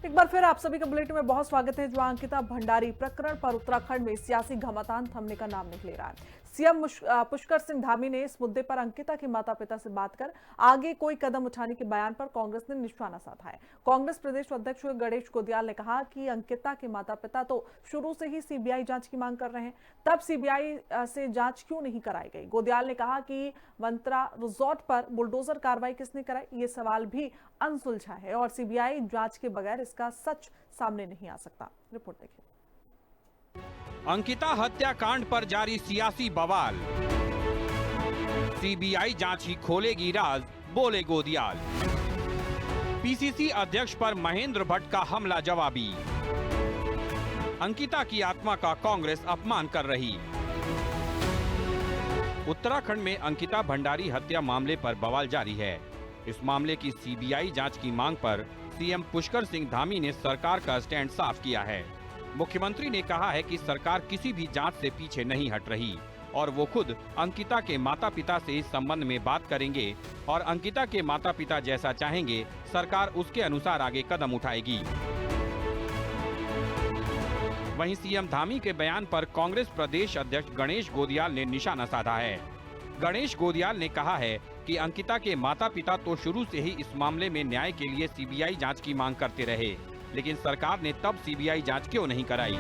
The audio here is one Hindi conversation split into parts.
एक बार फिर आप सभी का बुलेटिन में बहुत स्वागत है। जो अंकिता भंडारी प्रकरण पर उत्तराखंड में सियासी घमासान थमने का नाम नहीं ले रहा है। सीएम पुष्कर सिंह धामी ने इस मुद्दे पर अंकिता के माता पिता से बात कर आगे कोई कदम उठाने के बयान पर कांग्रेस ने निशाना साधा है। कांग्रेस प्रदेश अध्यक्ष गणेश गोदियाल ने कहा कि अंकिता के माता पिता तो शुरू से ही सीबीआई जांच की मांग कर रहे हैं, तब सीबीआई से जांच क्यों नहीं कराई गई। गोदियाल ने कहा कि मंत्रा रिजॉर्ट पर बुलडोजर कार्रवाई किसने कराई, ये सवाल भी अनसुलझा है और सीबीआई जांच के बगैर इसका सच सामने नहीं आ सकता। रिपोर्ट देखिए। अंकिता हत्याकांड पर जारी सियासी बवाल, सीबीआई जांच ही खोलेगी राज, बोले गोदियाल। पीसीसी अध्यक्ष पर महेंद्र भट्ट का हमला जवाबी, अंकिता की आत्मा का कांग्रेस अपमान कर रही। उत्तराखंड में अंकिता भंडारी हत्या मामले पर बवाल जारी है। इस मामले की सीबीआई जांच की मांग पर सीएम पुष्कर सिंह धामी ने सरकार का स्टैंड साफ किया है। मुख्यमंत्री ने कहा है कि सरकार किसी भी जांच से पीछे नहीं हट रही और वो खुद अंकिता के माता पिता से इस संबंध में बात करेंगे और अंकिता के माता पिता जैसा चाहेंगे सरकार उसके अनुसार आगे कदम उठाएगी। वहीं सीएम धामी के बयान पर कांग्रेस प्रदेश अध्यक्ष गणेश गोदियाल ने निशाना साधा है। गणेश गोदियाल ने कहा है कि अंकिता के माता पिता तो शुरू से ही इस मामले में न्याय के लिए सीबीआई जांच की मांग करते रहे, लेकिन सरकार ने तब सीबीआई जांच क्यों नहीं कराई।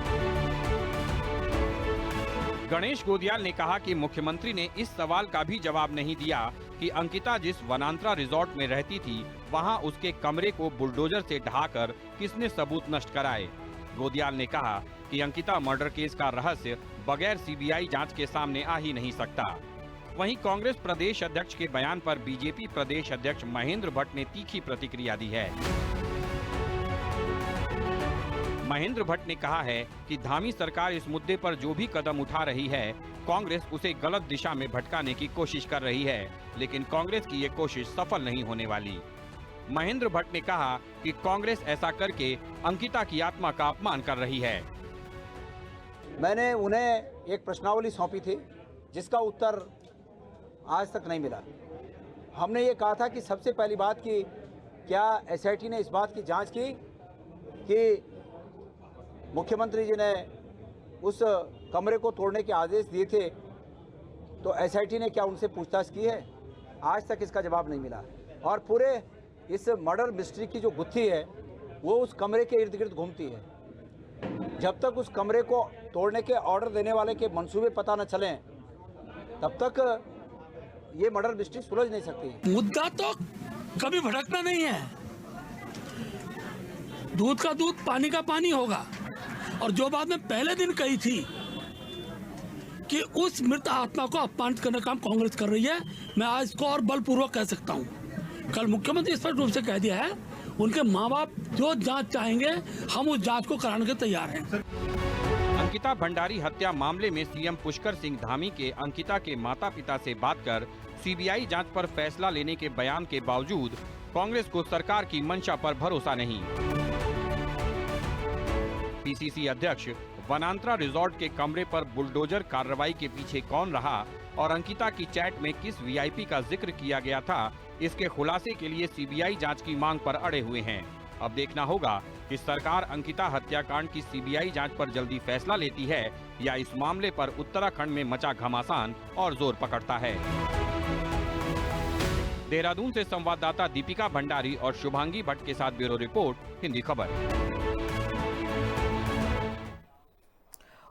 गणेश गोदियाल ने कहा कि मुख्यमंत्री ने इस सवाल का भी जवाब नहीं दिया कि अंकिता जिस वनांतरा रिजॉर्ट में रहती थी, वहां उसके कमरे को बुलडोजर से ढाकर किसने सबूत नष्ट कराए। गोदियाल ने कहा कि अंकिता मर्डर केस का रहस्य बगैर सीबीआई जांच के सामने आ ही नहीं सकता। वहीं कांग्रेस प्रदेश अध्यक्ष के बयान पर बीजेपी प्रदेश अध्यक्ष महेंद्र भट्ट ने तीखी प्रतिक्रिया दी है। महेंद्र भट्ट ने कहा है कि धामी सरकार इस मुद्दे पर जो भी कदम उठा रही है, कांग्रेस उसे गलत दिशा में भटकाने की कोशिश कर रही है, लेकिन कांग्रेस की ये कोशिश सफल नहीं होने वाली। महेंद्र भट्ट ने कहा कि कांग्रेस ऐसा करके अंकिता की आत्मा का अपमान कर रही है। मैंने उन्हें एक प्रश्नावली सौंपी थी जिसका उत्तर आज तक नहीं मिला। हमने ये कहा था कि सबसे पहली बात कि क्या एसआईटी ने इस बात की जांच की कि मुख्यमंत्री जी ने उस कमरे को तोड़ने के आदेश दिए थे, तो एसआईटी ने क्या उनसे पूछताछ की है? आज तक इसका जवाब नहीं मिला। और पूरे इस मर्डर मिस्ट्री की जो गुत्थी है वो उस कमरे के इर्द गिर्द घूमती है। जब तक उस कमरे को तोड़ने के ऑर्डर देने वाले के मंसूबे पता न चलें, तब तक ये मर्डर मिस्ट्री सुलझ नहीं सकती। मुद्दा तो कभी भटकना नहीं है। दूध का दूध पानी का पानी होगा। और जो बात मैं पहले दिन कही थी कि उस मृत आत्मा को अपमानित करने का काम कांग्रेस कर रही है, मैं आज इसको और बलपूर्वक कह सकता हूं। कल मुख्यमंत्री स्पष्ट रूप से कह दिया है, उनके माँ बाप जो जांच चाहेंगे हम उस जांच को कराने के तैयार हैं। अंकिता भंडारी हत्या मामले में सीएम पुष्कर सिंह धामी के अंकिता के माता पिता से बात कर सीबीआई जांच पर फैसला लेने के बयान के बावजूद कांग्रेस को सरकार की मंशा पर भरोसा नहीं। पीसीसी अध्यक्ष वनांतरा रिजॉर्ट के कमरे पर बुलडोजर कार्रवाई के पीछे कौन रहा और अंकिता की चैट में किस वीआईपी का जिक्र किया गया था, इसके खुलासे के लिए सीबीआई जांच की मांग पर अड़े हुए हैं। अब देखना होगा कि सरकार अंकिता हत्याकांड की सीबीआई जांच पर जल्दी फैसला लेती है या इस मामले पर उत्तराखंड में मचा घमासान और जोर पकड़ता है। देहरादून से संवाददाता दीपिका भंडारी और शुभांगी भट्ट के साथ ब्यूरो रिपोर्ट, हिंदी खबर।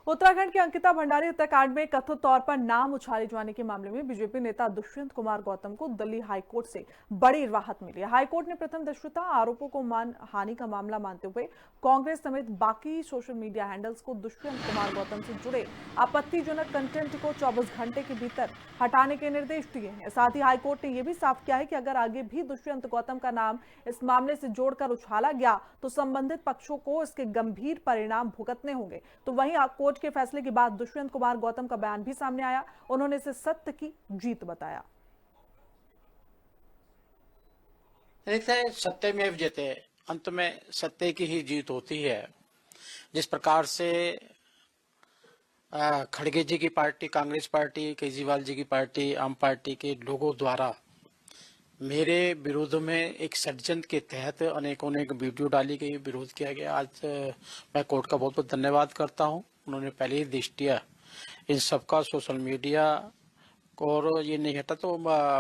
उत्तराखंड के अंकिता भंडारी हत्याकांड में कथित तौर पर नाम उछाले जाने के मामले में बीजेपी नेता दुष्यंत कुमार गौतम को दिल्ली हाईकोर्ट से बड़ी राहत मिली है। हाईकोर्ट ने प्रथम दृष्टया आरोपों को मानहानि का मामला मानते हुए कांग्रेस समेत बाकी सोशल मीडिया हैंडल्स को दुष्यंत कुमार गौतम से जुड़े आपत्तिजनक कंटेंट को 24 घंटे के भीतर हटाने के निर्देश दिए हैं। साथ ही हाईकोर्ट ने यह भी साफ किया है कि अगर आगे भी दुष्यंत गौतम का नाम इस मामले से जोड़कर उछाला गया तो संबंधित पक्षों को इसके गंभीर परिणाम भुगतने होंगे। तो वहीं कोर्ट के फैसले के बाद दुष्यंत कुमार गौतम का बयान भी सामने आया। उन्होंने इसे सत्य की जीत बताया। सत्यमेव जयते, अंत में सत्य की ही जीत होती है। जिस प्रकार से खड़गे जी की पार्टी, कांग्रेस पार्टी, केजरीवाल जी की पार्टी, आम पार्टी के लोगों द्वारा मेरे विरोध में एक षड्यंत्र के तहत अनेकों वीडियो डाली गई, विरोध किया गया। आज मैं कोर्ट का बहुत बहुत धन्यवाद करता हूं। उन्होंने पहले ही देश दिया इन सबका सोशल मीडिया और ये नहीं हटा तो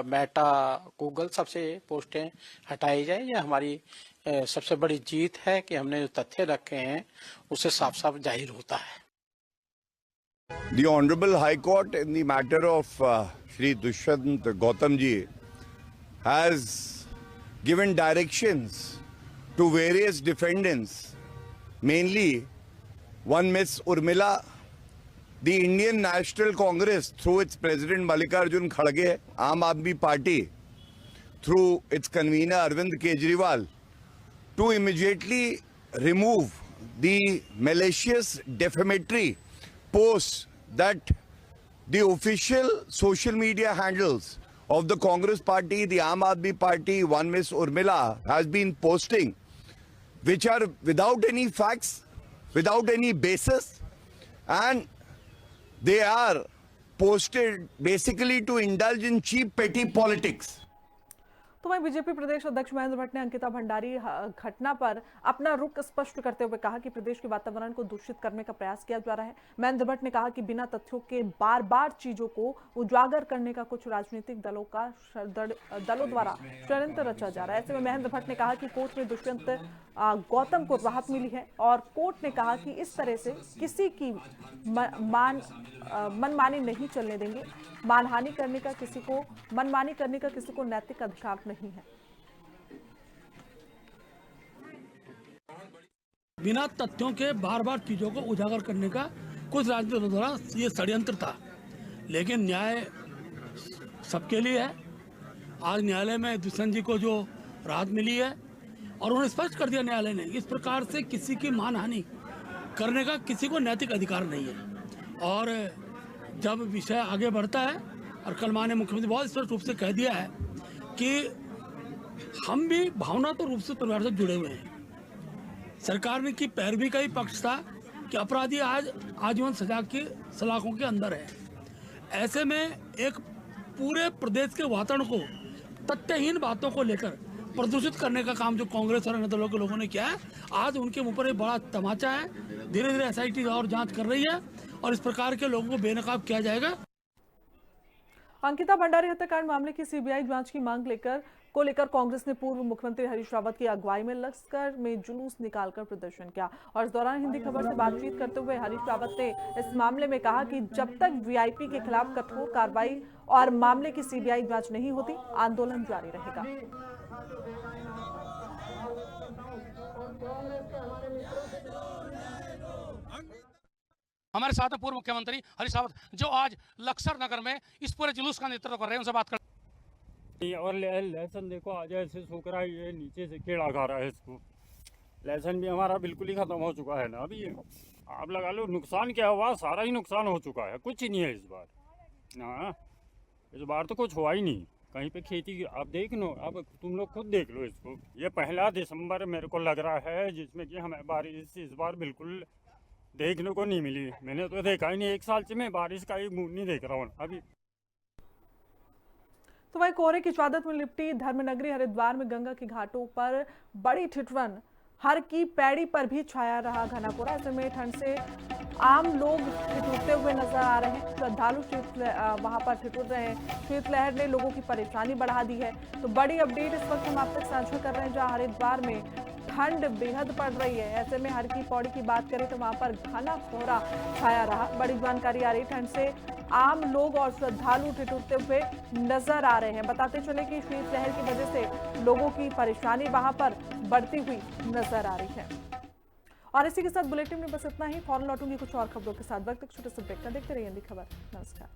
मेटा गूगल सबसे पोस्टें हटाई जाए। ये हमारी सबसे बड़ी जीत है कि हमने जो तथ्य रखे हैं उससे साफ साफ जाहिर होता है। The Honorable High Court in the matter of Shri Dushyant Gautam ji has given directions to various defendants, mainly one Miss Urmila, the Indian National Congress through its President Mallikarjun Kharge, Aam Aadmi Party through its convener Arvind Kejriwal, to immediately remove the malicious defamatory posts that the official social media handles of the Congress Party, the Aam Aadmi Party, one Miss Urmila has been posting, which are without any facts, without any basis, and they are posted basically to indulge in cheap petty politics. तो वहीं बीजेपी प्रदेश अध्यक्ष महेंद्र भट्ट ने अंकिता भंडारी घटना पर अपना रुख स्पष्ट करते हुए कहा कि प्रदेश के वातावरण को दूषित करने का प्रयास किया जा रहा है। महेंद्र भट्ट ने कहा कि बिना तथ्यों के बार बार चीजों को उजागर करने का कुछ राजनीतिक दलों द्वारा षड्यंत्र रचा जा रहा है। ऐसे में महेंद्र भट्ट ने कहा कि कोर्ट में दुष्यंत गौतम को राहत मिली है और कोर्ट ने कहा कि इस तरह से किसी की मनमानी नहीं चलने देंगे। मानहानि करने का मनमानी करने का किसी को नैतिक अधिकार नहीं है। बिना तथ्यों के बार बार चीजों को उजागर करने का कुछ राजनीतिक दलों द्वारा ये षड्यंत्र था, लेकिन न्याय सबके लिए है। आज न्यायालय में दुष्यंत जी को जो राहत मिली है और उन्होंने स्पष्ट कर दिया न्यायालय ने, इस प्रकार से किसी की मानहानि करने का किसी को नैतिक अधिकार नहीं है। और जब विषय आगे बढ़ता है और कल माननीय मुख्यमंत्री बहुत स्पष्ट रूप से कह दिया है कि हम भी भावनात्मक रूप से परिवार से जुड़े हुए हैं। सरकार ने की पैरवी का ही पक्ष था कि अपराधी आज आजीवन सजा की सलाखों के अंदर है। ऐसे में एक पूरे प्रदेश के वातावरण को तथ्यहीन बातों को लेकर प्रदूषित करने का काम जो कांग्रेस और अन्य दलों के लोगों ने किया है, आज उनके मुंह पर एक बड़ा तमाचा है। धीरे धीरे एसआईटी और जांच कर रही है और इस प्रकार के लोगों को बेनकाब किया जाएगा। अंकिता भंडारी हत्याकांड मामले की सीबीआई जांच की मांग लेकर कांग्रेस ने पूर्व मुख्यमंत्री हरीश रावत की अगुवाई में लश्कर में जुलूस निकालकर प्रदर्शन किया और इस दौरान हिंदी खबर से बातचीत करते हुए हरीश रावत ने इस मामले में कहा कि जब तक वीआईपी के खिलाफ कठोर कार्रवाई और मामले की सीबीआई जांच नहीं होती, आंदोलन जारी रहेगा। हमारे साथ में पूर्व मुख्यमंत्री हरीश रावत जो आज लक्सर नगर में इस पूरे जुलूस का नेतृत्व कर रहे हैं, उनसे बात कर। और लहसुन देखो आज ऐसे सूख रहा है, ये नीचे से कीड़ा खा रहा है इसको। लहसुन भी हमारा बिल्कुल ही खत्म हो चुका है ना। अभी आप लगा लो नुकसान क्या हुआ, सारा ही नुकसान हो चुका है, कुछ ही नहीं है इस बार ना। इस बार तो कुछ हुआ ही नहीं कहीं पे खेती। आप देख लो, अब तुम लोग खुद देख लो इसको। ये 1 दिसंबर मेरे को लग रहा है जिसमें कि हमें बारिश इस बार बिल्कुल देखने को नहीं मिली। मैंने तो देखा ही नहीं, 1 साल से मैं बारिश का एक बूंद नहीं देख रहा हूँ अभी। तो वही कोहरे की चादर में लिपटी धर्मनगरी हरिद्वार में गंगा के घाटों पर बड़ी ठिठुरन, हर की पैड़ी पर भी छाया रहा घना कोहरा। ऐसे में ठंड से आम लोग ठिठुरते हुए नजर आ रहे हैं। श्रद्धालु वहां पर ठिठुर रहे हैं। शीतलहर ने लोगों की परेशानी बढ़ा दी है। तो बड़ी अपडेट इस वक्त हम आप तक साझा कर रहे हैं, जहां हरिद्वार में ठंड बेहद पड़ रही है। ऐसे में हर की पौड़ी की बात करें तो वहां पर घना कोहरा छाया रहा। बड़ी जानकारी आ रही, ठंड से आम लोग और श्रद्धालु ठिठुरते हुए नजर आ रहे हैं। बताते चले कि शीतलहर की वजह से लोगों की परेशानी वहां पर बढ़ती हुई नजर आ रही है। और इसी के साथ बुलेटिन में बस इतना ही। फौरन लौटूंगी कुछ और खबरों के साथ। वक्त एक छोटे से ब्रेक का। देखते रहिए हिंदी खबर। नमस्कार।